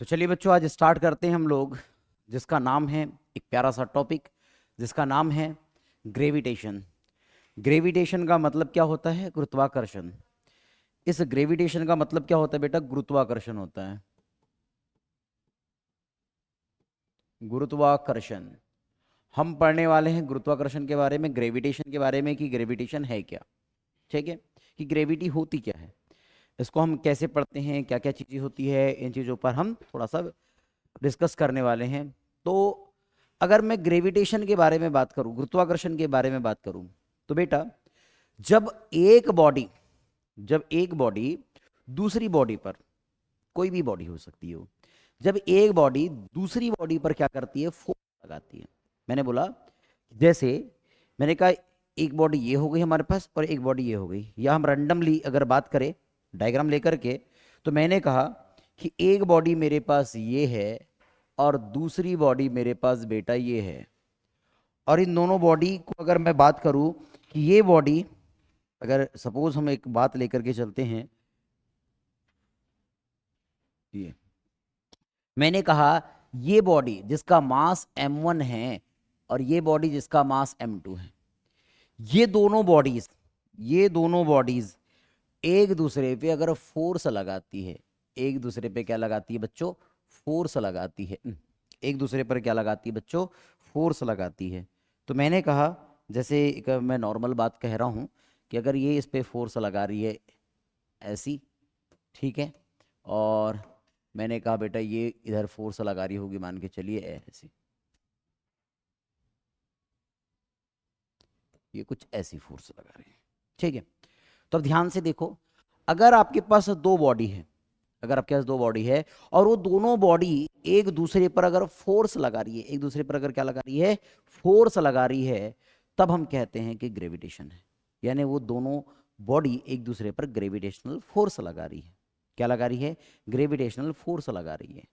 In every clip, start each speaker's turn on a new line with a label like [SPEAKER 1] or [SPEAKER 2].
[SPEAKER 1] तो चलिए बच्चों, आज स्टार्ट करते हैं हम लोग, जिसका नाम है, एक प्यारा सा टॉपिक जिसका नाम है ग्रेविटेशन। ग्रेविटेशन का मतलब क्या होता है? गुरुत्वाकर्षण। इस ग्रेविटेशन का मतलब क्या होता है बेटा? गुरुत्वाकर्षण होता है। गुरुत्वाकर्षण हम पढ़ने वाले हैं गुरुत्वाकर्षण के बारे में, ग्रेविटेशन के बारे में, कि ग्रेविटेशन है क्या, ठीक है, कि ग्रेविटी होती क्या है, इसको हम कैसे पढ़ते हैं, क्या क्या चीज़ें होती है, इन चीज़ों पर हम थोड़ा सा डिस्कस करने वाले हैं। तो अगर मैं ग्रेविटेशन के बारे में बात करूं, गुरुत्वाकर्षण के बारे में बात करूं, तो बेटा जब एक बॉडी दूसरी बॉडी पर, कोई भी बॉडी हो सकती है वो, जब एक बॉडी दूसरी बॉडी पर क्या करती है? फोर्स लगाती है। मैंने बोला, जैसे मैंने कहा एक बॉडी ये हो गई हमारे पास और एक बॉडी ये हो गई, या हम रैंडमली अगर बात करें डायग्राम लेकर के, तो मैंने कहा कि एक बॉडी मेरे पास ये है और दूसरी बॉडी मेरे पास बेटा ये है। और इन दोनों बॉडी को अगर मैं बात करूं कि ये बॉडी, अगर सपोज हम एक बात लेकर के चलते हैं, ये मैंने कहा ये बॉडी जिसका मास m1 है और ये बॉडी जिसका मास m2 है, ये दोनों बॉडीज एक दूसरे पे अगर फोर्स लगाती है, एक दूसरे पे क्या लगाती है बच्चों? फोर्स लगाती है। एक दूसरे पर क्या लगाती है बच्चों? फोर्स लगाती है। तो मैंने कहा, जैसे एक मैं नॉर्मल बात कह रहा हूं कि अगर ये इस पे फोर्स लगा रही है ऐसी, ठीक है, और मैंने कहा बेटा ये इधर फोर्स लगा रही होगी, मान के चलिए ऐसी, ये कुछ ऐसी फोर्स लगा रही है, ठीक है। तो अब ध्यान से देखो, अगर आपके पास दो बॉडी है, अगर आपके पास दो बॉडी है और वो दोनों बॉडी एक दूसरे पर अगर फोर्स लगा रही है, एक दूसरे पर अगर क्या लगा रही है? फोर्स लगा रही है, तब हम कहते हैं कि ग्रेविटेशन है। यानी वो दोनों बॉडी एक दूसरे पर ग्रेविटेशनल फोर्स लगा रही है। क्या लगा रही है? ग्रेविटेशनल फोर्स लगा रही है।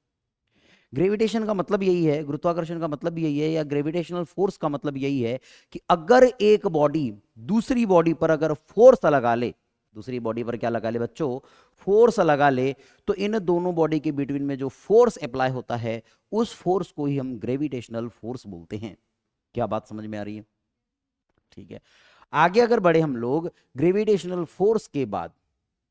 [SPEAKER 1] ग्रेविटेशन का मतलब यही है, गुरुत्वाकर्षण का मतलब यही है, या ग्रेविटेशनल फोर्स का मतलब यही है कि अगर एक बॉडी दूसरी बॉडी पर अगर फोर्स लगा ले, दूसरी बॉडी पर क्या लगा ले बच्चों? फोर्स लगा ले, तो इन दोनों बॉडी के बिटवीन में जो फोर्स अप्लाई होता है, उस फोर्स को ही हम ग्रेविटेशनल फोर्स बोलते हैं। क्या बात समझ में आ रही है? ठीक है। आगे अगर बढ़े हम लोग ग्रेविटेशनल फोर्स के बाद,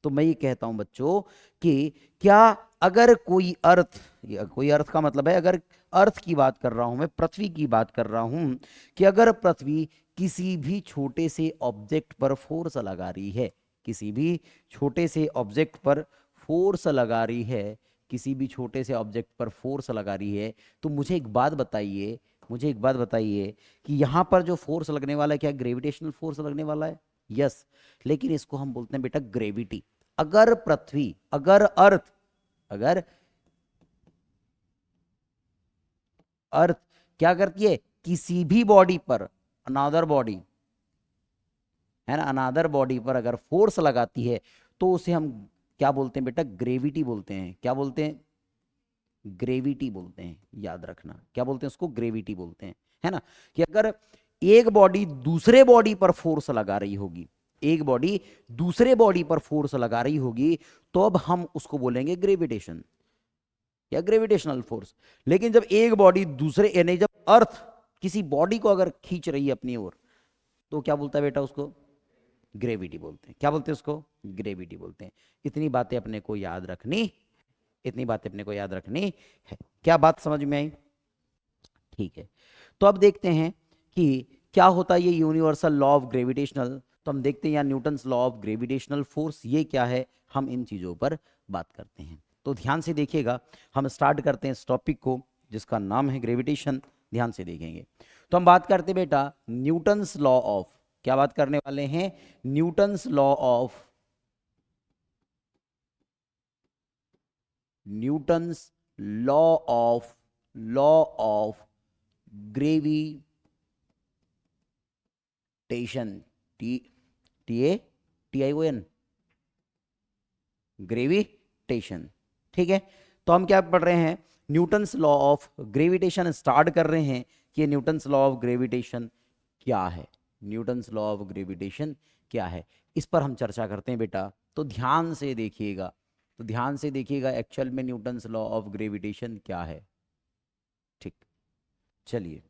[SPEAKER 1] तो मैं ये कहता हूं बच्चों कि क्या अगर कोई अर्थ, कोई अर्थ का मतलब है, अगर अर्थ की बात कर रहा हूं मैं, पृथ्वी की बात कर रहा हूं, कि अगर पृथ्वी किसी भी छोटे से ऑब्जेक्ट पर फोर्स लगा रही है, किसी भी छोटे से ऑब्जेक्ट पर फोर्स लगा रही है, किसी भी छोटे से ऑब्जेक्ट पर फोर्स लगा रही है, तो मुझे एक बात बताइए, कि यहां पर जो फोर्स लगने वाला है, क्या ग्रेविटेशनल फोर्स लगने वाला है? यस। लेकिन इसको हम बोलते हैं बेटा ग्रेविटी। अगर पृथ्वी, अगर अर्थ क्या करती है? किसी भी बॉडी पर, अनादर बॉडी है ना, अनादर बॉडी पर अगर फोर्स लगाती है, तो उसे हम क्या बोलते हैं बेटा? ग्रेविटी बोलते हैं। क्या बोलते हैं? ग्रेविटी बोलते हैं। याद रखना, क्या बोलते हैं उसको? ग्रेविटी बोलते हैं, है ना। कि अगर एक बॉडी दूसरे बॉडी पर फोर्स लगा रही होगी, एक बॉडी दूसरे बॉडी पर फोर्स लगा रही होगी, तो अब हम उसको बोलेंगे ग्रेविटेशन या ग्रेविटेशनल फोर्स। लेकिन जब एक बॉडी दूसरे, यानी जब अर्थ किसी बॉडी को अगर खींच रही है अपनी ओर, तो क्या बोलता है बेटा उसको? ग्रेविटी बोलते हैं। क्या बोलते हैं उसको? ग्रेविटी बोलते हैं। इतनी बातें अपने को याद रखनी, इतनी बातें अपने को याद रखनी है। क्या बात समझ में आई? ठीक है। तो अब देखते हैं कि क्या होता है ये यूनिवर्सल लॉ ऑफ ग्रेविटेशनल। तो हम देखते हैं यहाँ Newton's law of gravitational force, ये क्या है, हम इन चीजों पर बात करते हैं। तो ध्यान से देखिएगा, हम स्टार्ट करते हैं इस टॉपिक को जिसका नाम है ग्रेविटेशन। ध्यान से देखेंगे तो हम बात करते हैं बेटा न्यूटन्स लॉ ऑफ, क्या बात करने वाले हैं? Newton's law of, Newton's law of gravitation. T T A T I O N, gravitation, ठीक है। तो हम क्या पढ़ रहे हैं? Newton's law of gravitation start कर रहे हैं कि न्यूटन्स लॉ ऑफ ग्रेविटेशन क्या है, न्यूटन्स लॉ ऑफ ग्रेविटेशन क्या है, इस पर हम चर्चा करते हैं बेटा। तो ध्यान से देखिएगा, तो ध्यान से देखिएगा एक्चुअल में न्यूटन्स लॉ ऑफ ग्रेविटेशन क्या है। ठीक, चलिए,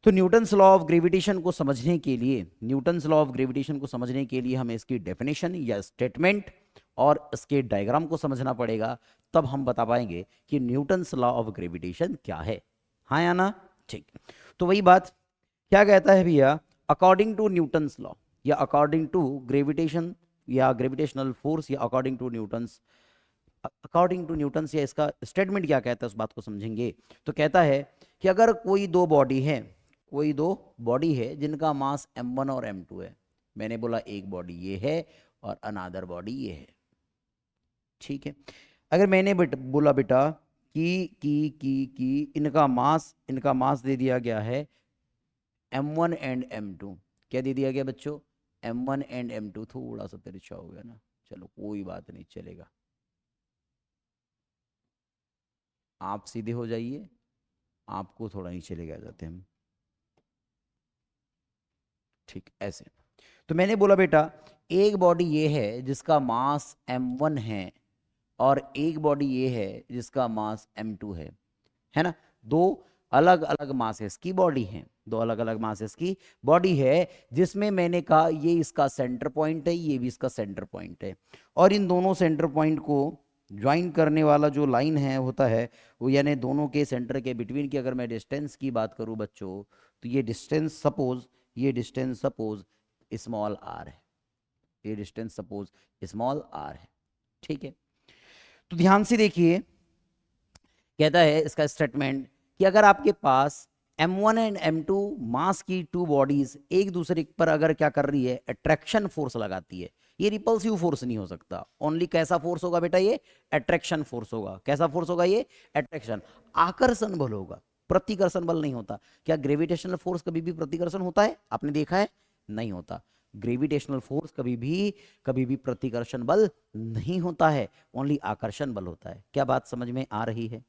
[SPEAKER 1] तो न्यूटन्स लॉ ऑफ ग्रेविटेशन को समझने के लिए, न्यूटन्स लॉ ऑफ ग्रेविटेशन को समझने के लिए हमें इसकी डेफिनेशन या स्टेटमेंट और इसके डायग्राम को समझना पड़ेगा, तब हम बता पाएंगे कि न्यूटन्स लॉ ऑफ ग्रेविटेशन क्या है। हाँ या ना? ठीक, तो वही बात क्या कहता है भैया, अकॉर्डिंग टू न्यूटन्स लॉ या अकॉर्डिंग टू ग्रेविटेशन या ग्रेविटेशनल फोर्स या अकॉर्डिंग टू न्यूटन्स या इसका स्टेटमेंट क्या कहता है उस बात को समझेंगे। तो कहता है कि अगर कोई दो बॉडी है जिनका मास m1 और m2 है, मैंने बोला एक बॉडी ये है और अनादर बॉडी ये है, ठीक है। अगर मैंने बोला बेटा कि इनका मास दे दिया गया है m1 एंड m2, क्या दे दिया गया बच्चों, m1 एंड m2, थोड़ा सा तिरछा हो गया ना, चलो कोई बात नहीं, चलेगा, आप सीधे हो जाइए, आपको थोड़ा नीचे ले जाते हैं हम, ठीक ऐसे। तो मैंने बोला बेटा एक बॉडी ये है जिसका मास m1 है और एक बॉडी ये है जिसका मास m2 है ना, दो अलग अलग मासेस की बॉडी है, दो अलग अलग मासेस की बॉडी है, जिसमें मैंने कहा ये इसका सेंटर पॉइंट है, ये भी इसका सेंटर पॉइंट है, और इन दोनों सेंटर पॉइंट को ज्वाइन करने वाला जो लाइन है होता है वो, यानी दोनों के सेंटर के बिटवीन की अगर मैं डिस्टेंस की बात करूं बच्चों, तो ये डिस्टेंस सपोज स्मॉल आर है, ये डिस्टेंस सपोज स्मॉल आर है, ठीक है। तो ध्यान से देखिए, कहता है इसका स्टेटमेंट कि अगर आपके पास m1 एंड m2 मास की टू बॉडीज एक दूसरे पर अगर क्या कर रही है, अट्रैक्शन फोर्स लगाती है, ये रिपल्सिव फोर्स नहीं हो सकता, ओनली कैसा फोर्स होगा बेटा, ये अट्रैक्शन फोर्स होगा। कैसा फोर्स होगा ये, अट्रैक्शन, आकर्षण बल होगा, प्रतिकर्षण बल नहीं होता। क्या ग्रेविटेशनल फोर्स कभी भी प्रतिकर्षण होता है, आपने देखा है? नहीं होता। ग्रेविटेशनल फोर्स कभी भी प्रतिकर्षण बल नहीं होता है, ओनली आकर्षण बल होता है। क्या बात समझ में आ रही है?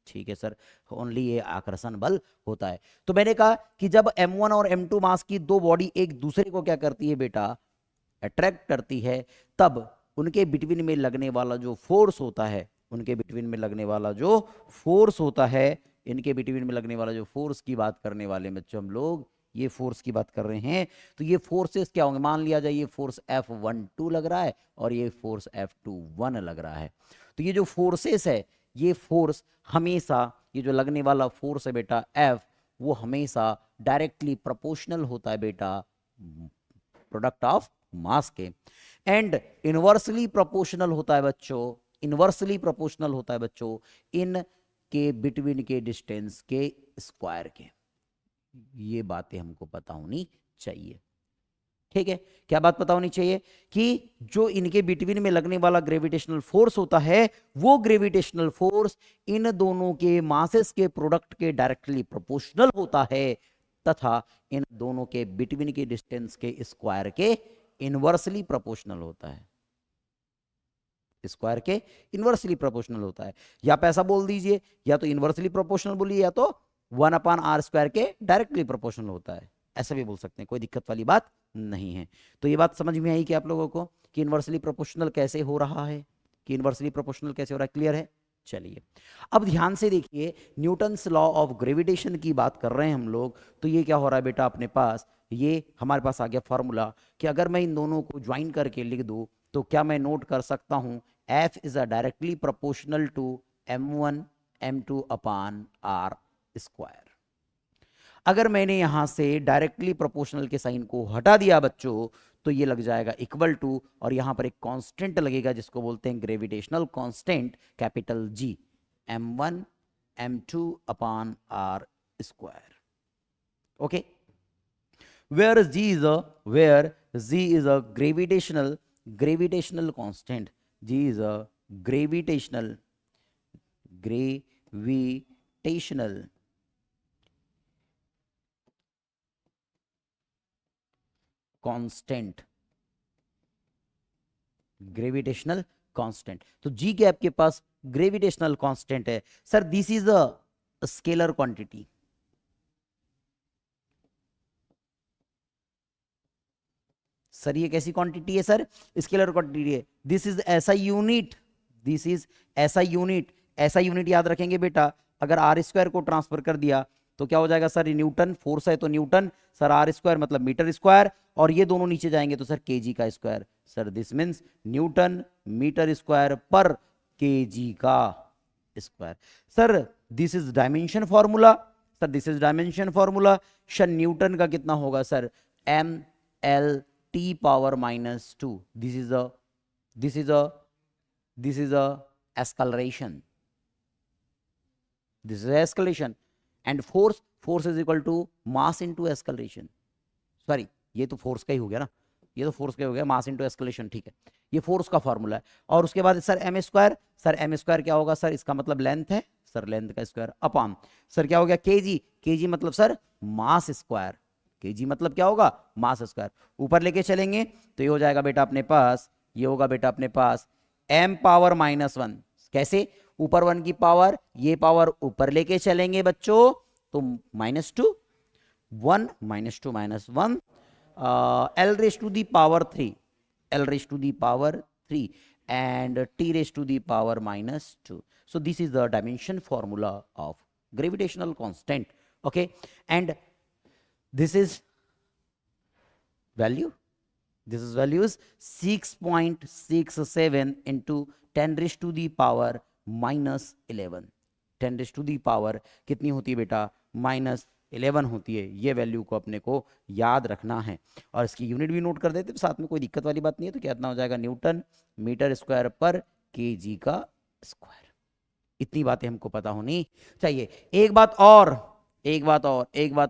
[SPEAKER 1] ठीक है सर, ओनली ये आकर्षण बल होता है। तो मैंने कहा कि जब m1 और m2 मास की दो बॉडी एक दूसरे को क्या करती है बेटा, अट्रैक्ट करती है, तब उनके बिटवीन में लगने वाला जो फोर्स होता है, उनके बिटवीन में लगने वाला जो फोर्स होता है, इनके बिटवीन में लगने वाला जो फोर्स की बात करने वाले बच्चों हम लोग, ये फोर्स की बात कर रहे हैं, तो ये फोर्सेस क्या होंगे, मान लिया जाए ये फोर्स F12 लग रहा है और ये फोर्स F21 लग रहा है। तो ये जो फोर्सेस है, ये फोर्स हमेशा, ये जो लगने वाला फोर्स है बेटा F, वो हमेशा डायरेक्टली प्रोपोर्शनल होता है बेटा प्रोडक्ट ऑफ मास के, एंड इनवर्सली प्रोपोर्शनल होता है बच्चों, इनवर्सली प्रोपोर्शनल होता है बच्चों इन के बिटवीन के डिस्टेंस के स्क्वायर के। ये बातें हमको पता होनी चाहिए, ठीक है। क्या बात पता होनी चाहिए कि जो इनके बिटवीन में लगने वाला ग्रेविटेशनल फोर्स होता है, वो ग्रेविटेशनल फोर्स इन दोनों के मासेस के प्रोडक्ट के डायरेक्टली प्रोपोर्शनल होता है, तथा इन दोनों के बिटवीन के डिस्टेंस के स्क्वायर के इनवर्सली प्रोपोर्शनल होता है, स्क्वायर के इनवर्सली प्रोपोर्शनल होता है। या आप ऐसा बोल दीजिए, या तो इनवर्सली प्रोपोर्शनल बोलिए, या तो 1/r² के डायरेक्टली प्रोपोर्शनल होता है, ऐसा भी बोल सकते हैं, कोई दिक्कत वाली बात नहीं है। तो ये बात समझ में आई कि आप लोगों को कि इनवर्सली प्रोपोर्शनल कैसे हो रहा है, कि इनवर्सली प्रोपोर्शनल कैसे हो रहा है, क्लियर है? चलिए, अब ध्यान से देखिए, न्यूटन्स लॉ ऑफ ग्रेविटेशन की बात कर रहे हैं हम लोग, तो ये क्या हो रहा है बेटा अपने पास, ये हमारे पास आ गया फॉर्मूला कि अगर मैं इन दोनों को ज्वाइन करके लिख दूं, तो क्या मैं नोट कर सकता हूं F is a directly proportional to m1 m2 upon r square. अगर मैंने यहां से डायरेक्टली प्रोपोर्शनल के साइन को हटा दिया बच्चों, तो ये लग जाएगा इक्वल टू, और यहां पर एक कांस्टेंट लगेगा जिसको बोलते हैं gravitational constant, capital G, m1 m2 upon r square. Okay, where G is a gravitational constant. G is a gravitational constant, gravitational constant. तो G के आपके पास ग्रेविटेशनल कांस्टेंट है sir, this is a scalar quantity. Sir ये कैसी quantity है sir, scalar quantity है, this is ऐसा unit, this is SI unit. SI unit याद रखेंगे बेटा, अगर आर स्क्वायर को ट्रांसफर कर दिया तो क्या हो जाएगा सर, न्यूटन, फोर्स है तो न्यूटन, सर आर स्क्वायर मतलब मीटर स्क्वायर, और ये दोनों नीचे जाएंगे तो सर केजी का square, sir this means newton metre square पर केजी का square. Sir this is dimension formula, sir this is dimension formula, sir newton का कितना होगा sir, ML T⁻², this is a escalation, this is escalation, and force is equal to mass into escalation, sorry ये तो force का ही हो गया ना, ये तो फोर्स का हो गया, मास इंटू एस्केलेशन, ठीक है, ये फोर्स का फॉर्मूला है। और उसके बाद sir M square, sir M square क्या होगा सर, इसका मतलब लेंथ है, सर लेंथ का स्क्वायर अपॉन सर क्या हो गया केजी, केजी मतलब सर मास स्क्वायर, केजी मतलब क्या होगा मास स्क्वायर, ऊपर लेके चलेंगे तो ये हो जाएगा बेटा अपने पास, ये होगा बेटा अपने पास m⁻⁻1, कैसे, ऊपर 1 की पावर, ये पावर ऊपर लेके चलेंगे बच्चों तो -2, 1 -2 -1 L raised to the power 3, L raised to the power 3 and T raised to the power -2. So this is the dimension formula of gravitational constant, okay, and this is value, this is value is 6.67 into 10 raised to the power -11, 10 raised to the power कितनी होती है बेटा -11 होती है, ये value को अपने को याद रखना है, और इसकी यूनिट भी नोट कर देते तो साथ में कोई दिक्कत वाली बात नहीं है, तो कितना हो जाएगा न्यूटन मीटर स्क्वायर पर केजी का स्क्वायर। इतनी बातें हमको पता होनी चाहिए। एक बात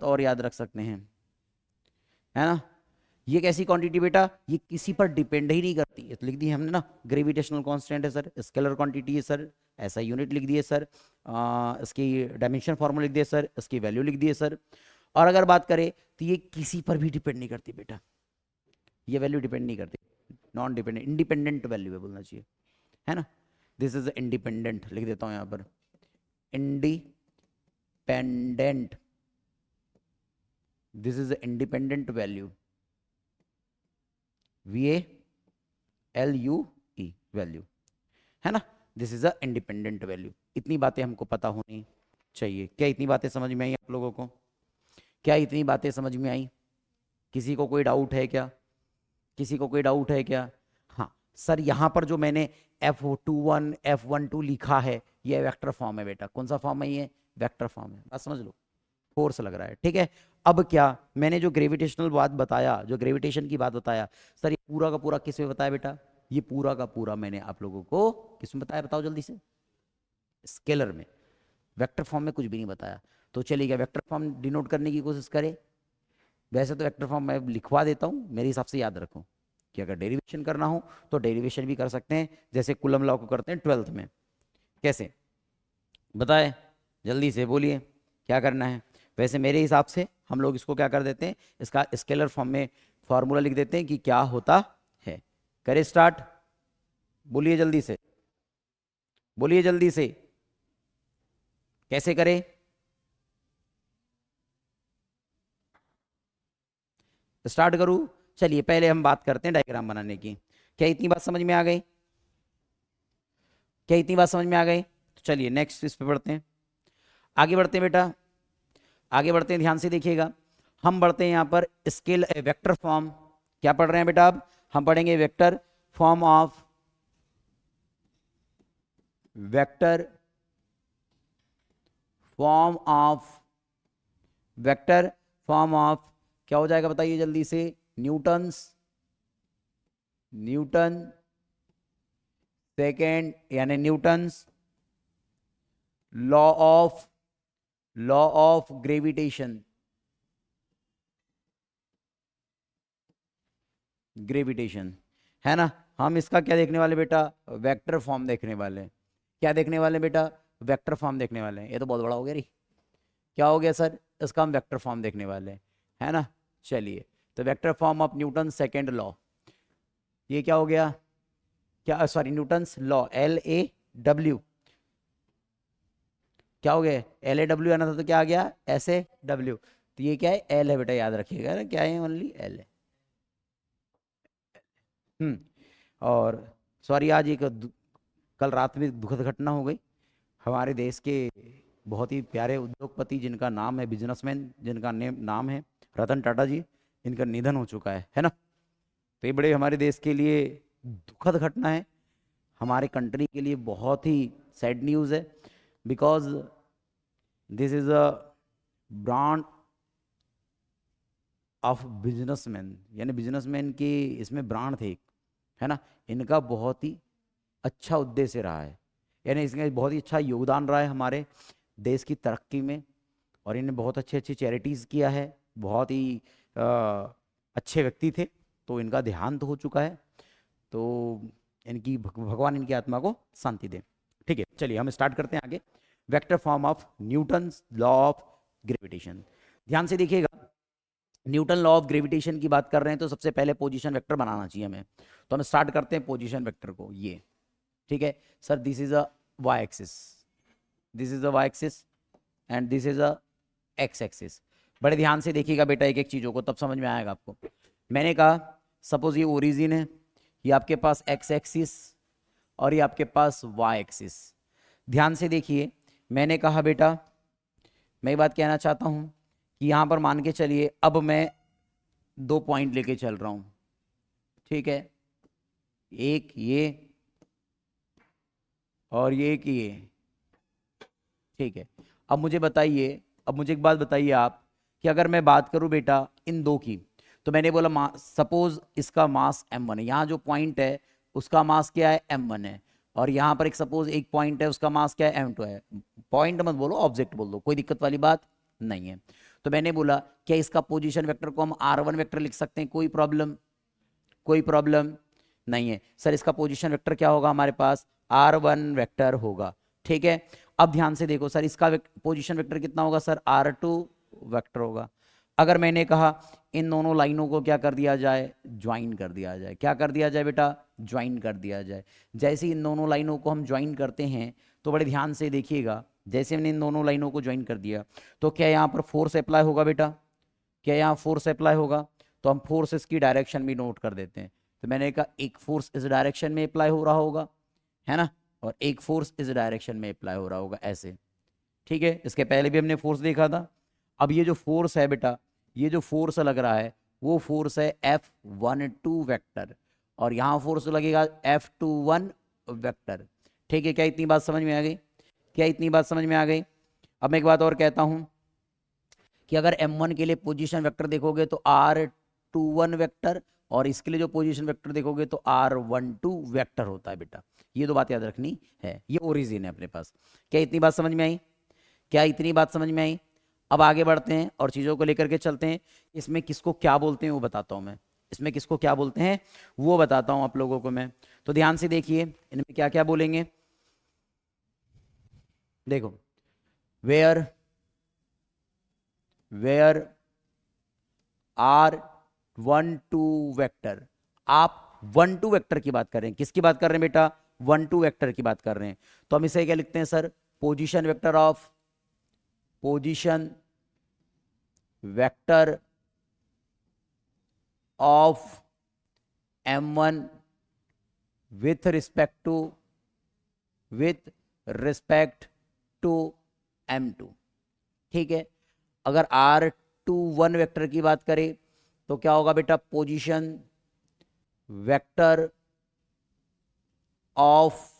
[SPEAKER 1] और याद रख सकते हैं, है ना, ये कैसी क्वांटिटी बेटा, ये किसी पर डिपेंड ही नहीं करती है, तो लिख दी हमने ना, ग्रेविटेशनल कांस्टेंट है सर, स्केलर क्वांटिटी है सर, ऐसा यूनिट लिख दिए सर, इसकी डायमेंशन फॉर्मूला लिख दिए सर, इसकी वैल्यू लिख दिए सर। और अगर बात करें तो ये किसी पर भी डिपेंड नहीं करती बेटा, ये वैल्यू डिपेंड नहीं करती, नॉन डिपेंडेंट, इंडिपेंडेंट वैल्यू है बोलना चाहिए, है ना, दिस इज इंडिपेंडेंट, लिख देता हूं यहां पर independent, this is independent value, VALUE value, है ना, this is a independent value. इतनी बातें हमको पता होनी चाहिए। क्या इतनी बातें समझ में आई आप लोगों को, क्या इतनी बातें समझ में आई, किसी को कोई डाउट है क्या, किसी को कोई डाउट है क्या? हाँ सर, यहाँ पर जो मैंने F21 F12 लिखा है ये वेक्टर फॉर्म है बेटा, कौन सा फॉर्म है ये, वेक्टर फॉर्म है, बात समझ लो, फोर्स लग रहा है, ठीक है। अब क्या मैंने जो ग्रेविटेशनल बात बताया, जो ग्रेविटेशन की बात बताया, सर ये पूरा का पूरा किस में बताया बेटा, ये पूरा का पूरा मैंने आप लोगों को किस में बताया, बताओ जल्दी से, स्केलर में, वेक्टर फॉर्म में कुछ भी नहीं बताया। तो चलिए क्या वेक्टर फॉर्म डिनोट करने की कोशिश करें, वैसे तो वेक्टर फॉर्म मैं लिखवा देता हूँ, मेरे हिसाब से याद रखो कि अगर डेरिवेशन करना हो तो डेरिवेशन भी कर सकते हैं, जैसे कूलम लॉ को करते हैं 12th में, कैसे बताए, जल्दी से बोलिए क्या करना है। वैसे मेरे हिसाब से हम लोग इसको क्या कर देते हैं, इसका स्केलर फॉर्म में फॉर्मूला लिख देते हैं कि क्या होता है। करें स्टार्ट, बोलिए जल्दी से, बोलिए जल्दी से, कैसे करें, स्टार्ट करूं, चलिए पहले हम बात करते हैं डायग्राम बनाने की। क्या इतनी बात समझ में आ गई, क्या इतनी बात समझ में आ गई? तो चलिए नेक्स्ट इस पे बढ़ते हैं, आगे बढ़ते हैं बेटा, आगे बढ़ते हैं, ध्यान से देखिएगा। हम बढ़ते हैं यहाँ पर स्केल वेक्टर फॉर्म, क्या पढ़ रहे हैं बेटा, अब हम पढ़ेंगे vector form of, vector form of, vector form of क्या हो जाएगा बताइए जल्दी से, न्यूटन सेकेंड यानी Newton's law of gravitation, gravitation है ना। हम इसका क्या देखने वाले बेटा, वेक्टर फॉर्म देखने वाले हैं। क्या देखने वाले बेटा, वेक्टर फॉर्म देखने वाले हैं। ये तो बहुत बड़ा हो गया री, क्या हो गया सर, इसका हम वेक्टर फॉर्म देखने वाले हैं, है ना। चलिए तो vector form of Newton second law, ये क्या हो गया, क्या सॉरी न्यूटन्स लॉ LAW, क्या हो गया, LAW आना था तो क्या आ गया SAW, तो ये क्या है L है बेटा, याद रखिएगा ना, क्या है ओनली L है। और सॉरी आज एक कल रात में दुखद घटना हो गई। हमारे देश के बहुत ही प्यारे उद्योगपति जिनका नाम है, बिजनेसमैन जिनका नाम है रतन टाटा जी, इनका निधन हो चुका है ना। तो ये बड़े हमारे देश के लिए दुखद घटना है, हमारे कंट्री के लिए बहुत ही सैड न्यूज़ है, because this is a brand of businessman, यानी बिजनेसमैन की इसमें ब्रांड थे, है ना। इनका बहुत ही अच्छा उद्देश्य रहा है, यानी इसका बहुत ही अच्छा योगदान रहा है हमारे देश की तरक्की में, और इन्हें बहुत अच्छी अच्छी चैरिटीज़ किया है, बहुत ही अच्छे व्यक्ति थे। तो इनका देहांत हो चुका है, तो इनकी भगवान इनकी आत्मा को शांति दे। ठीक है, चलिए हम स्टार्ट करते हैं आगे। Vector form of Newton's law of gravitation. ध्यान से देखिएगा, न्यूटन लॉ ऑफ ग्रेविटेशन की बात कर रहे हैं तो सबसे पहले पोजीशन वेक्टर बनाना चाहिए हमें। तो हम स्टार्ट करते हैं पोजीशन वेक्टर को, ये ठीक है sir, this is a Y axis, this is a Y axis and this is a X axis. बड़े ध्यान से देखिएगा बेटा एक एक चीज़ों को, तब समझ में आएगा आपको। मैंने कहा सपोज ये ओरिजिन है, ये आपके पास एक्स एक्सिस और ये आपके पास वाई एक्सिस। ध्यान से देखिए, मैंने कहा बेटा, मैं बात कहना चाहता हूं कि यहां पर मान के चलिए अब मैं 2 पॉइंट लेके चल रहा हूं, ठीक है, एक ये और ये एक ये, ठीक है। अब मुझे बताइए, अब मुझे एक बात बताइए आप कि अगर मैं बात करूं बेटा इन दो की, तो मैंने बोला सपोज इसका मास m1 है, यहाँ जो पॉइंट है उसका मास क्या है m1 है, और यहाँ पर एक सपोज एक पॉइंट है उसका मास क्या है m2 है। पॉइंट मत बोलो, ऑब्जेक्ट बोल दो, कोई दिक्कत वाली बात नहीं है। तो मैंने बोला क्या इसका पोजीशन वेक्टर को हम r1 वेक्टर लिख सकते हैं, कोई प्रॉब्लम, कोई प्रॉब्लम नहीं है। सर इसका पोजीशन वेक्टर क्या होगा, हमारे पास r1 वेक्टर होगा, ठीक है। अब ध्यान से देखो सर, इसका पोजीशन वेक्टर कितना होगा सर, r2 वेक्टर होगा। अगर मैंने कहा इन दोनों लाइनों को क्या कर दिया जाए, ज्वाइन कर दिया जाए, क्या कर दिया जाए बेटा, ज्वाइन कर दिया जाए। जैसे इन दोनों लाइनों को हम ज्वाइन करते हैं तो बड़े ध्यान से देखिएगा, जैसे हमने इन दोनों लाइनों को ज्वाइन कर दिया तो क्या यहाँ पर फोर्स अप्लाई होगा बेटा, क्या यहाँ फोर्स अप्लाई होगा। तो हम फोर्स इसकी डायरेक्शन भी नोट कर देते हैं। तो मैंने कहा एक फोर्स इस डायरेक्शन में अप्लाई हो रहा होगा, है ना, और एक फोर्स इस डायरेक्शन में अप्लाई हो रहा होगा, ऐसे, ठीक है। इसके पहले भी हमने फोर्स देखा था। अब ये जो फोर्स है बेटा, ये जो फोर्स लग रहा है वो फोर्स है F12 वेक्टर, और यहाँ फोर्स लगेगा F21 वेक्टर, ठीक है। क्या इतनी बात समझ में आ गई, क्या इतनी बात समझ में आ गई। अब मैं एक बात और कहता हूँ कि अगर m1 के लिए पोजीशन वेक्टर देखोगे तो R21 वेक्टर, और इसके लिए जो पोजीशन वेक्टर देखोगे तो R12 वेक्टर होता है बेटा। ये दो बात याद रखनी है, ये ओरिजिन है अपने पास। क्या इतनी बात समझ में आई, क्या इतनी बात समझ में आई। अब आगे बढ़ते हैं और चीज़ों को लेकर के चलते हैं। इसमें किसको क्या बोलते हैं वो बताता हूँ मैं, इसमें किसको क्या बोलते हैं वो बताता हूँ आप लोगों को मैं। तो ध्यान से देखिए इनमें क्या क्या बोलेंगे। देखो, वेयर R12 वेक्टर, आप 1 2 वेक्टर की बात कर रहे हैं, किसकी बात कर रहे हैं बेटा, 1 2 वेक्टर की बात कर रहे हैं। तो हम इसे क्या लिखते हैं sir, position vector of, position vector of m1 with respect to m2, ठीक है। अगर R21 वेक्टर की बात करें तो क्या होगा बेटा, position vector of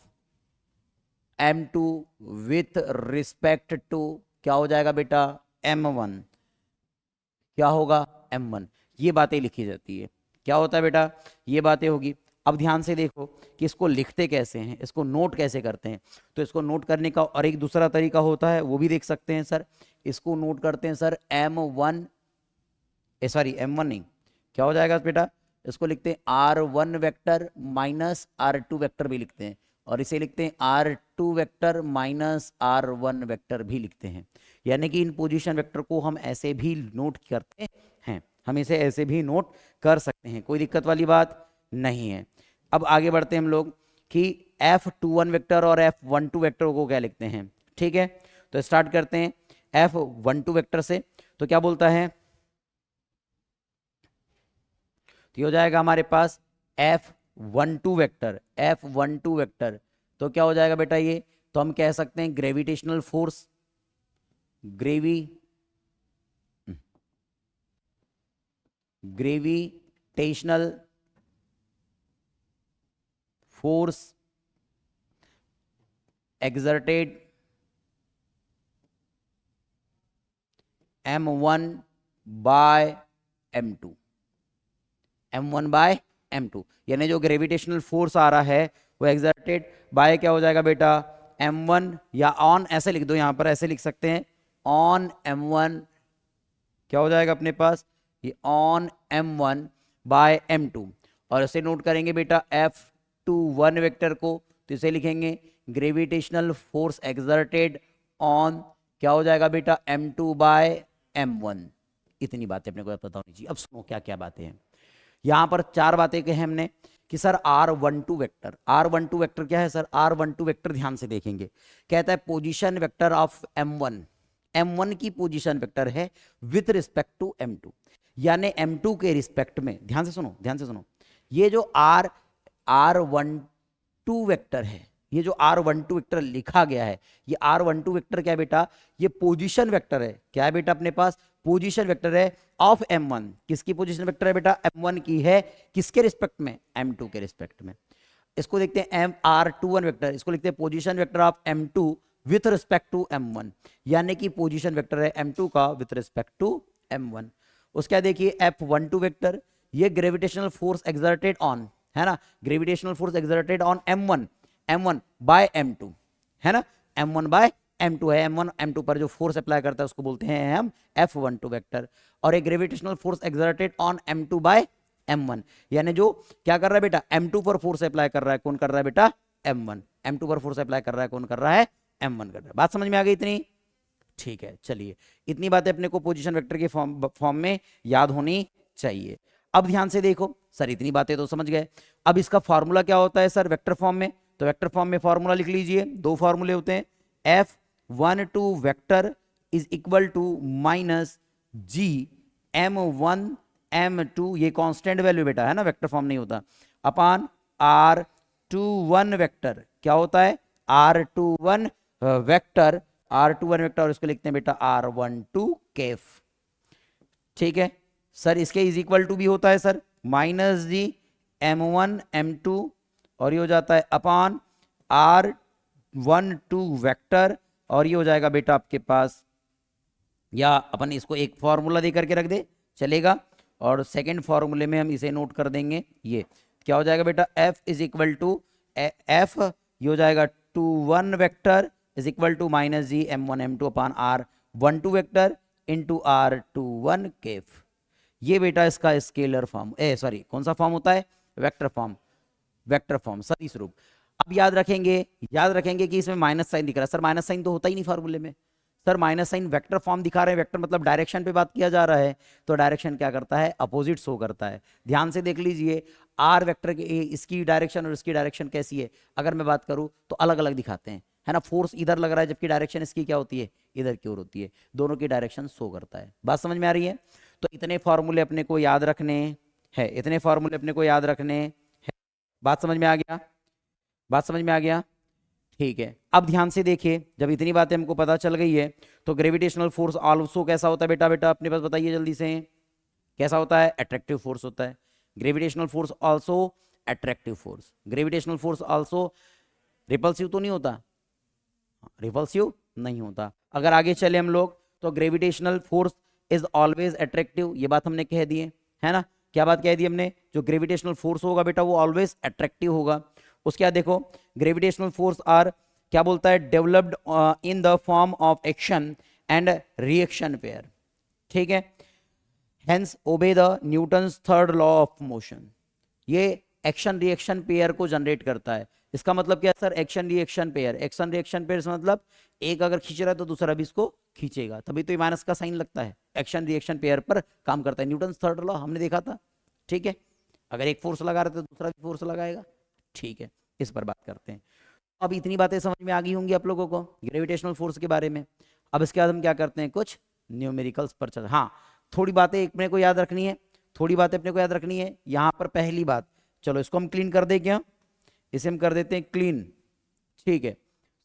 [SPEAKER 1] m2 with respect to, क्या हो जाएगा बेटा, m1, क्या होगा, m1। ये बातें लिखी जाती है, क्या होता है बेटा, ये बातें होगी। अब ध्यान से देखो कि इसको लिखते कैसे हैं, इसको नोट कैसे करते हैं। तो इसको नोट करने का और एक दूसरा तरीका होता है, वो भी देख सकते हैं सर। इसको नोट करते हैं सर m1, सॉरी m1 नहीं, क्या हो जाएगा बेटा, इसको लिखते हैं R1 vector minus R2 vector भी लिखते हैं, और इसे लिखते हैं R2 vector minus R1 vector भी लिखते हैं। यानी कि इन पोजीशन वेक्टर को हम ऐसे भी नोट करते हैं, हम इसे ऐसे भी नोट कर सकते हैं, कोई दिक्कत वाली बात नहीं है। अब आगे बढ़ते हैं हम लोग कि F21 वेक्टर और F12 वेक्टर को क्या लिखते हैं, ठीक है। तो स्टार्ट करते हैं F12 वेक्टर से। तो क्या बोलता है, तो ये हो जाएगा हमारे पास F12 वेक्टर, F12 वेक्टर तो क्या हो जाएगा बेटा ये, तो हम कह सकते हैं gravitational force, gravitational force exerted m1 by m2, m1 by m2, यानी जो ग्रेविटेशनल फोर्स आ रहा है वो एक्सर्टेड बाय क्या हो जाएगा बेटा, m1, या ऑन ऐसे लिख दो, यहां पर ऐसे लिख सकते हैं ऑन m1, क्या हो जाएगा अपने पास ये ऑन m1 बाय m2, और इसे नोट करेंगे बेटा F21 वेक्टर को, तो इसे लिखेंगे ग्रेविटेशनल फोर्स एक्सर्टेड ऑन क्या हो जाएगा बेटा m2 बाय m1। इतनी बातें अपने को पता होनी चाहिए। अब सुनो क्या क्या बातें हैं, यहां पर चार बातें कही हमने कि sir R12 vector, R12 vector क्या है सर, R12 वेक्टर ध्यान से देखेंगे, कहता है position vector of m1, m1 की पोजीशन वेक्टर है विथ रिस्पेक्ट टू m2, यानी m2 के रिस्पेक्ट में, ध्यान से सुनो, ध्यान से सुनो, ये जो R12 वेक्टर है, ये जो R12 वेक्टर लिखा गया है, ये R12 वेक्टर क्या है बेटा, ये पोजीशन वेक्टर है, क्या है बेटा अपने पास, पोजीशन वेक्टर है ऑफ m1, किसकी पोजीशन वेक्टर है बेटा, m1 की है, किसके रिस्पेक्ट में, m2 के रिस्पेक्ट में। इसको देखते हैं R21 वेक्टर, इसको लिखते हैं position vector of m2 with respect to m1, यानी कि पोजीशन वेक्टर है m2 का विथ रिस्पेक्ट टू m1। उसका देखिए F12 वेक्टर, ये ग्रेविटेशनल फोर्स एक्सर्टेड ऑन, है ना, gravitational force exerted on m1 by m2, है ना, m1 बाय m2 है, m1 m2 पर जो फोर्स अप्लाई करता है उसको बोलते हैं हम F12 वेक्टर, और एक gravitational force exerted on m2 by m1, यानी जो क्या कर रहा है बेटा, m2 पर फोर्स अप्लाई कर रहा है, कौन कर रहा है बेटा, m1, m2 पर फोर्स अप्लाई कर रहा है, कौन कर रहा है, m1 कर रहा है। बात समझ में आ गई इतनी, ठीक है, चलिए इतनी बातें अपने को पोजीशन वेक्टर के फॉर्म में याद होनी चाहिए। अब ध्यान से देखो सर, इतनी बातें तो समझ गए, अब इसका फॉर्मूला क्या होता है सर वेक्टर फॉर्म में, तो वेक्टर फॉर्म में फॉर्मूला लिख लीजिए, दो फॉर्मूले होते हैं, F12 vector is equal to minus G m1 m2, ये कांस्टेंट वैल्यू बेटा है ना, वेक्टर फॉर्म नहीं होता, अपान R21 वेक्टर, क्या होता है R21 वेक्टर, R21 वेक्टर, और इसको लिखते हैं बेटा R12 केफ, ठीक है सर। इसके इज इक्वल टू भी होता है sir minus G m1 m2, और ये हो जाता है अपान R12 वेक्टर, और ये हो जाएगा बेटा आपके पास, या अपन इसको एक फॉर्मूला दे करके रख दे चलेगा, और सेकंड फॉर्मूले में हम इसे नोट कर देंगे, ये क्या हो जाएगा बेटा F is equal to F, ये हो जाएगा 21 vector is equal to minus G m1 m2 upon R12 vector into R21 केफ। ये बेटा इसका स्केलर फॉर्म, सॉरी कौन सा फॉर्म होता है, वेक्टर फॉर्म, वेक्टर फॉर्म सही स्वरूप। अब याद रखेंगे कि इसमें माइनस साइन दिख रहा है, सर माइनस साइन तो होता ही नहीं फॉर्मूले में, sir minus sign vector form दिखा रहे हैं, वेक्टर मतलब डायरेक्शन पे बात किया जा रहा है, तो डायरेक्शन क्या करता है, अपोजिट शो करता है। ध्यान से देख लीजिए आर वेक्टर के इसकी डायरेक्शन और इसकी डायरेक्शन कैसी है, अगर मैं बात करूं तो अलग अलग दिखाते हैं, है ना, फोर्स इधर लग रहा है जबकि डायरेक्शन इसकी क्या होती है, इधर की ओर होती है, दोनों की डायरेक्शन शो करता है। बात समझ में आ रही है, तो इतने फॉर्मूले अपने को याद रखने हैं, इतने फॉर्मूले अपने को याद रखने हैं। बात समझ में आ गया, बात समझ में आ गया, ठीक है। अब ध्यान से देखिए, जब इतनी बातें हमको पता चल गई है तो ग्रेविटेशनल फोर्स आल्सो कैसा होता है बेटा, बेटा अपने पास बताइए जल्दी से, कैसा होता है, अट्रैक्टिव फोर्स होता है। Gravitational force also attractive force, gravitational force also repulsive तो नहीं होता, रिपल्सिव नहीं होता। अगर आगे चले हम लोग तो gravitational force is always attractive, ये बात हमने कह दी है ना, क्या बात कह दी हमने, जो ग्रेविटेशनल फोर्स होगा बेटा वो ऑलवेज अट्रैक्टिव होगा। उसके बाद देखो ग्रेविटेशनल फोर्स आर क्या बोलता है, developed in the form of action and reaction pair, ठीक है, hence obey the Newton's third law of motion, ये एक्शन रिएक्शन पेयर को जनरेट करता है। इसका मतलब क्या है sir, action reaction pair, action reaction pair मतलब एक अगर खींच रहा है तो दूसरा भी इसको खींचेगा, तभी तो ये माइनस का साइन लगता है, एक्शन रिएक्शन पेयर पर काम करता है, न्यूटन्स थर्ड लॉ हमने देखा था, ठीक है, अगर एक फोर्स लगा रहे तो दूसरा भी फोर्स लगाएगा, ठीक है, इस पर बात करते हैं। अब इतनी बातें समझ में आ गई होंगी आप लोगों को ग्रेविटेशनल फोर्स के बारे में। अब इसके बाद हम क्या करते हैं, कुछ न्यूमेरिकल्स पर चल, हाँ थोड़ी बातें अपने को याद रखनी है, थोड़ी बातें अपने को याद रखनी है। यहाँ पर पहली बात, चलो इसको हम क्लीन कर दे, क्या इसे हम कर देते हैं क्लीन, ठीक है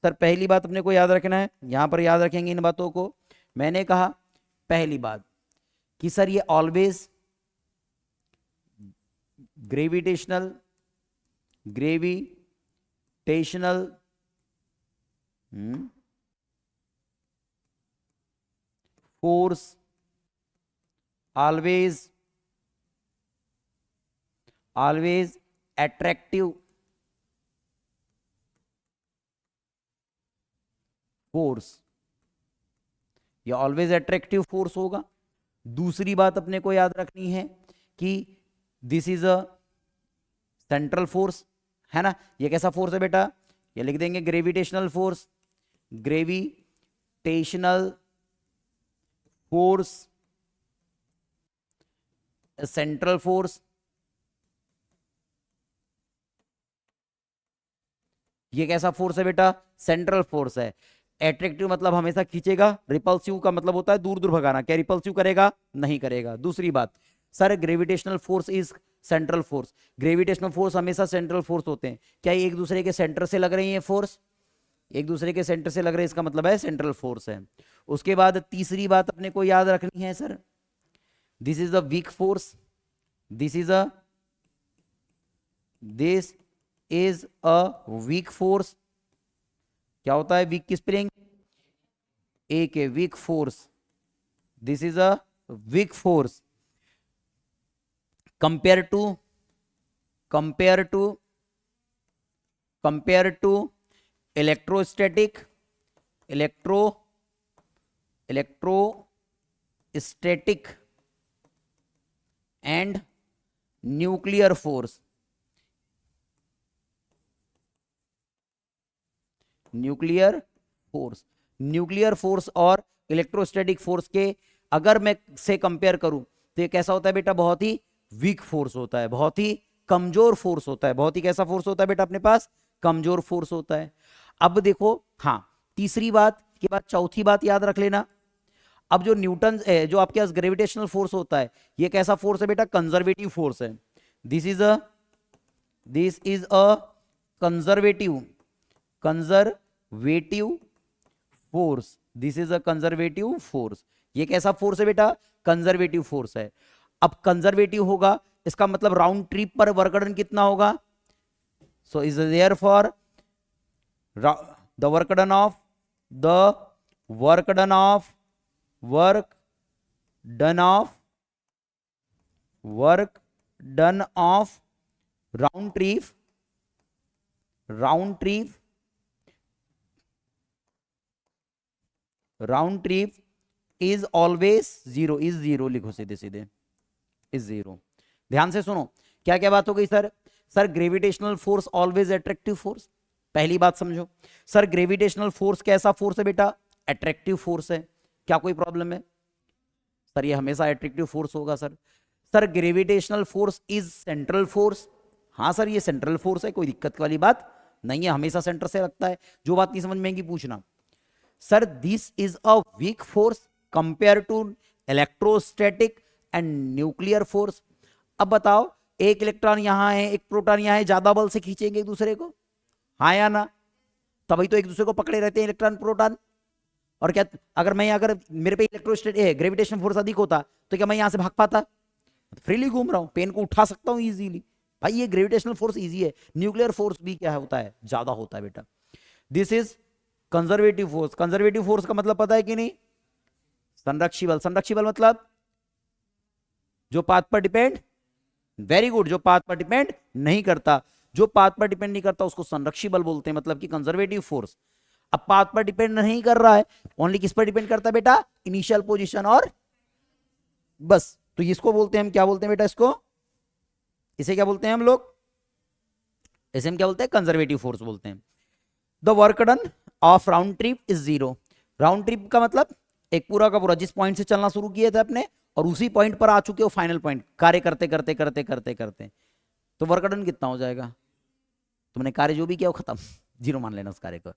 [SPEAKER 1] सर, पहली बात अपने को याद रखना है, यहां पर याद रखेंगे इन बातों को। मैंने कहा पहली बात कि सर ये always gravitational force always attractive force, ये ऑलवेज अट्रैक्टिव फोर्स होगा। दूसरी बात अपने को याद रखनी है कि this is a central force, है ना। ये कैसा फोर्स है बेटा, ये लिख देंगे gravitational force, gravitational force, central force. ये कैसा फोर्स है बेटा, सेंट्रल फोर्स है। एट्रैक्टिव मतलब हमेशा खींचेगा, रिपल्सिव का मतलब होता है दूर दूर भगाना, क्या रिपल्सिव करेगा, नहीं करेगा। दूसरी बात sir gravitational force is central force, gravitational force हमेशा सेंट्रल फोर्स होते हैं। क्या एक दूसरे के सेंटर से लग रही है फोर्स, एक दूसरे के सेंटर से लग रहे हैं, इसका मतलब है सेंट्रल फोर्स है। उसके बाद तीसरी बात अपने को याद रखनी है sir, this is a weak force, this is a weak force. क्या होता है वीक की स्पेलिंग, एक है weak force, this is a weak force compare to electrostatic and nuclear force. Nuclear force और इलेक्ट्रोस्टैटिक फोर्स के अगर मैं से कंपेयर करूं तो ये कैसा होता है बेटा, बहुत ही वीक फोर्स होता है, बहुत ही कमजोर फोर्स होता है। बहुत ही कैसा फोर्स होता है बेटा अपने पास, कमजोर फोर्स होता है। अब देखो, हाँ तीसरी बात के बाद चौथी बात याद रख लेना। अब जो न्यूटन जो आपके पास ग्रेविटेशनल फोर्स होता है, ये कैसा फोर्स है बेटा, कंजर्वेटिव फोर्स है। This is a conservative force, this is a conservative force. ये कैसा फोर्स है बेटा, कंजर्वेटिव फोर्स है। अब कंजर्वेटिव होगा इसका मतलब राउंड ट्रिप पर वर्क डन कितना होगा, so is therefore the work done of round trip is always zero, is zero लिखो सीधे सीधे, इज जीरो। ध्यान से सुनो, क्या क्या बात हो गई sir. Sir gravitational force always attractive force, पहली बात समझो। सर ग्रेविटेशनल फोर्स कैसा फोर्स है बेटा, अट्रैक्टिव फोर्स है। क्या कोई प्रॉब्लम है सर, ये हमेशा अट्रैक्टिव फोर्स होगा sir. Sir gravitational force is central force, हाँ सर ये सेंट्रल फोर्स है, कोई दिक्कत वाली बात नहीं है, हमेशा सेंटर से लगता है। जो बात नहीं समझ में आएगी पूछना। Sir this is a weak force compare to electrostatic and nuclear force. अब बताओ, एक इलेक्ट्रॉन यहां है, एक प्रोटॉन यहां है, ज्यादा बल से खींचेंगे एक दूसरे को, हाँ या ना, तभी तो एक दूसरे को पकड़े रहते हैं इलेक्ट्रॉन प्रोटॉन। और क्या अगर मेरे पे इलेक्ट्रोस्टैटिक ग्रेविटेशन फोर्स अधिक होता तो क्या मैं यहां से भाग पाता, फ्रीली घूम रहा हूं, पेन को उठा सकता हूं इजीली। भाई ये ग्रेविटेशनल फोर्स इजी है, न्यूक्लियर फोर्स भी क्या होता है, ज्यादा होता है बेटा। This is conservative force, conservative force का मतलब पता है कि नहीं, संरक्षी बल। संरक्षी बल मतलब जो पाथ पर डिपेंड, वेरी गुड, जो पाथ पर डिपेंड नहीं करता, जो पाथ पर डिपेंड नहीं करता उसको संरक्षी बल बोलते हैं, मतलब कि कंजर्वेटिव फोर्स। अब पाथ पर डिपेंड नहीं कर रहा है, ओनली किस पर डिपेंड करता है बेटा, इनिशियल पोजीशन और बस। तो इसको बोलते हैं हम, क्या बोलते हैं बेटा इसको, इसे क्या बोलते हैं हम लोग, इसे हम क्या बोलते हैं, कंजर्वेटिव फोर्स बोलते हैं। The work done of round trip is zero. Round trip का मतलब एक पूरा का पूरा जिस पॉइंट से चलना शुरू किए थे अपने और उसी पॉइंट पर आ चुके हो फाइनल पॉइंट, कार्य करते करते करते करते करते, तो वर्क डन कितना हो जाएगा, तुमने कार्य जो भी किया वो खत्म, जीरो मान लेना उस कार्य को।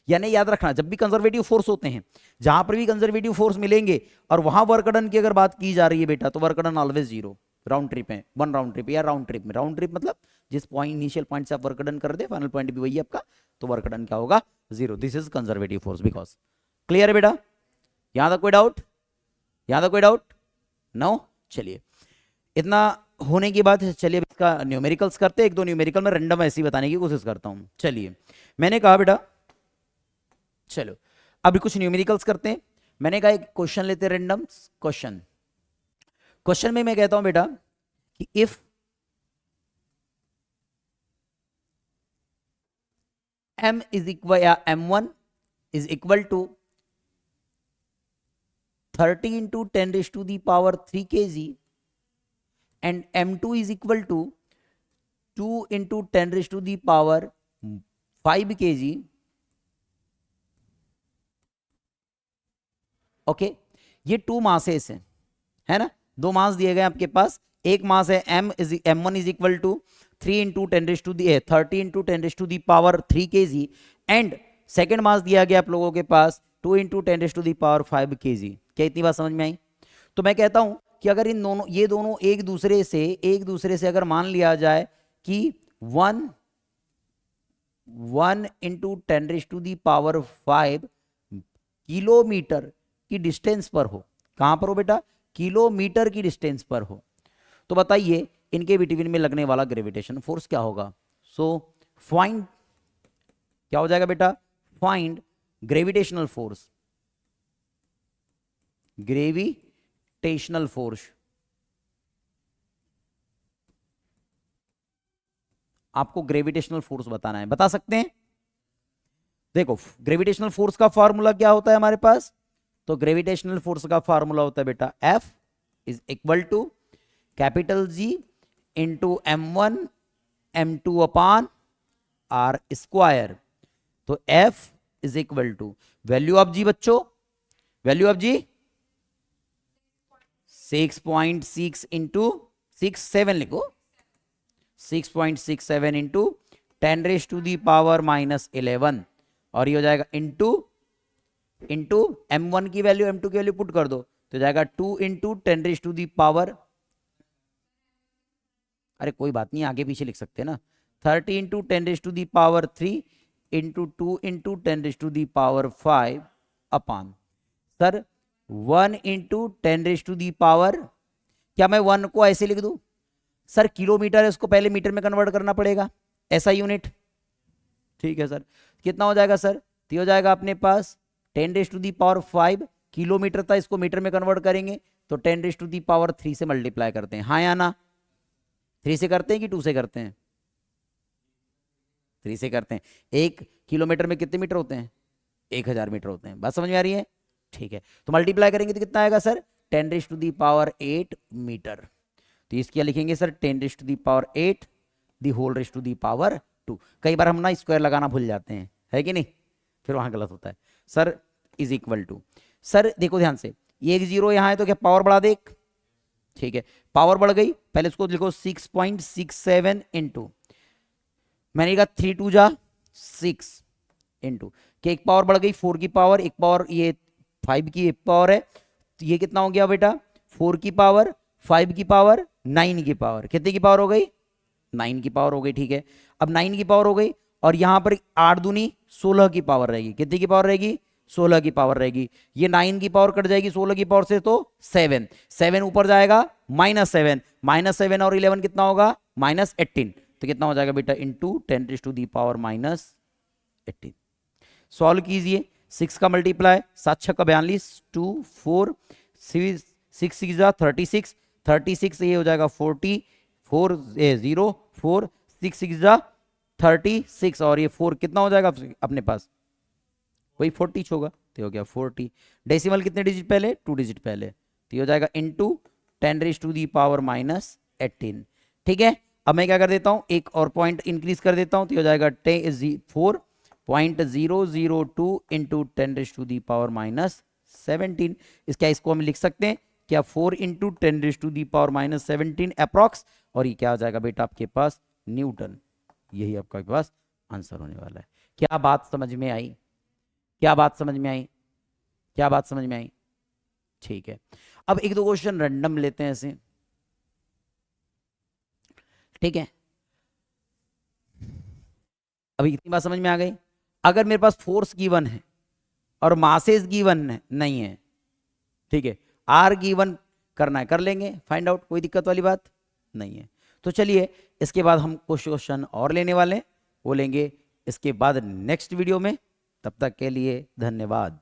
[SPEAKER 1] यानी याद रखना, जब भी कंजर्वेटिव फोर्स होते हैं, जहां पर भी कंजर्वेटिव फोर्स मिलेंगे और वहां वर्क डन की अगर बात की जा रही है बेटा, तो work done always zero. Round trip है, 1 राउंड ट्रिप या राउंड ट्रिप में, राउंड ट्रिप मतलब जिस पॉइंट इनिशियल पॉइंट से आप वर्क डन कर दे फाइनल पॉइंट भी वही है आपका, तो वर्क डन क्या होगा 0। This is conservative force because. Clear है बेटा? यहां तक कोई डाउट? यहां तक कोई डाउट? नो। चलिए इतना होने के बाद चलिए इसका न्यूमेरिकल्स करते हैं। एक दो न्यूमेरिकल में रैंडम ऐसे ही बताने की कोशिश करता हूं। चलिए मैंने कहा बेटा, चलो अभी कुछ न्यूमेरिकल्स करते हैं। मैंने कहा एक क्वेश्चन लेते हैं रैंडम क्वेश्चन। क्वेश्चन में मैं कहता हूं बेटा कि इफ m इज इक्वल या m1 is equal to 30 into 10 raised to the power 3 kg and m2 is equal to 2 into 10 raised to the power 5 kg। Okay ये 2 मासेस हैं, है ना, 2 मास दिए गए आपके पास। एक मास है m1 is equal to 3 into 10 raise to the 30 into 10 raise to the power 3 kg and second mass दिया गया आप लोगों के पास 2 into 10 raise to the power 5 kg। क्या इतनी बात समझ में आई? तो मैं कहता हूं कि अगर इन दोनों ये दोनों एक दूसरे से अगर मान लिया जाए कि 1 into 10 raise to the power 5 kilometre की डिस्टेंस पर हो। कहां पर हो बेटा? किलोमीटर की डिस्टेंस पर हो। तो बताइए इनके बिटवीन में लगने वाला ग्रेविटेशन फोर्स क्या होगा? सो फाइंड, क्या हो जाएगा बेटा? Find gravitational force. Gravitational force आपको ग्रेविटेशनल फोर्स बताना है, बता सकते हैं? देखो ग्रेविटेशनल फोर्स का फॉर्मूला क्या होता है हमारे पास? तो ग्रेविटेशनल फोर्स का फॉर्मूला होता है बेटा F is equal to capital G into m1 m2 upon r square. तो F is equal to value of G बच्चों, वैल्यू ऑफ G 6.6 इंटू 67 लिखो, 6.67 into 10 raise to the power -11 और ये हो जाएगा इंटू m1 की वैल्यू m2 की value put कर दो तो जाएगा 2 into 10 raise to the power, अरे कोई बात नहीं आगे पीछे लिख सकते हैं ना, 30 into 10 raise to the power 3 into 2 into 10 raise to the power 5 upon sir 1 into 10 raise to the power, क्या मैं 1 को ऐसे लिख दूं? सर किलोमीटर है उसको पहले मीटर में कन्वर्ट करना पड़ेगा, ऐसा यूनिट। ठीक है सर, कितना हो जाएगा सर? तो हो जाएगा अपने पास 10 raise to the power 5 kilometre था, इसको मीटर में कन्वर्ट करेंगे तो 10 रेज टू दी पावर 3 से मल्टीप्लाई करते हैं, हाँ या ना? 3 से करते हैं कि 2 से करते हैं? 3 से करते हैं। 1 किलोमीटर में कितने मीटर होते हैं? 1000 मीटर होते हैं। बात समझ में आ रही है? ठीक है, तो मल्टीप्लाई करेंगे तो कितना आएगा sir? 10 raise to the power 8 metre. तो इसके क्या लिखेंगे sir? 10 raise to the power 8 the whole raise to the power 2। कई बार हम ना स्क्वायर लगाना भूल जाते हैं, है कि नहीं, फिर वहां गलत होता है। Sir is equal to, sir देखो ध्यान से, ये एक जीरो यहां है तो क्या पावर बढ़ा दे? ठीक है, पावर बढ़ गई, पहले इसको लिखो 6.67 इंटू, मैंने कहा 3 2 जा 6 इंटू कि एक पावर बढ़ गई 4 की पावर, एक पावर ये 5 की एक पावर है, तो ये कितना हो गया बेटा? 4 की पावर 5 की पावर 9 की पावर, कितने की पावर हो गई? 9 की पावर हो गई। ठीक है, अब 9 की पावर हो गई और यहां पर 8 दूनी 16 की पावर रहेगी, कितनी की पावर रहेगी? 16 की पावर रहेगी। ये 9 की पावर कट जाएगी 16 की पावर से तो 7 ऊपर जाएगा -7, -7 और 11 कितना होगा? -18। तो कितना हो जाएगा बेटा? Into 10 raise to the power -18। Solve कीजिए, 6 का मल्टीप्लाई 7 6 का 42, 2 4 6 6 जा 36, 36 ये हो जाएगा 40, 4 0 4 6 6 जा 36 और ये 4 कितना हो जाएगा अपने पास? वही 40 होगा, तो हो गया 40। डेसिमल कितने डिजिट पहले? 2 डिजिट पहले, तो हो जाएगा into 10 raise to the power -18। ठीक है, अब मैं क्या कर देता हूं, एक और पॉइंट इंक्रीज कर देता हूं, तो हो जाएगा 4.002 into 10 raise to the power -17। इसको हम लिख सकते हैं क्या? 4 into 10 raise to the power -17 approx, और ये क्या हो जाएगा बेटा आपके पास? न्यूटन। यही आपका पास आंसर होने वाला है। क्या बात समझ में आई? क्या बात समझ में आई? क्या बात समझ में आई? ठीक है, अब एक दो क्वेश्चन रैंडम लेते हैं ऐसे। ठीक है, अभी इतनी बात समझ में आ गई। अगर मेरे पास फोर्स गिवन है और मासेस गिवन नहीं है, ठीक है, आर गिवन करना है कर लेंगे फाइंड आउट, कोई दिक्कत वाली बात नहीं है। तो चलिए इसके बाद हम कुछ क्वेश्चन और लेने वाले हैं, वो लेंगे इसके बाद नेक्स्ट वीडियो में। तब तक के लिए धन्यवाद।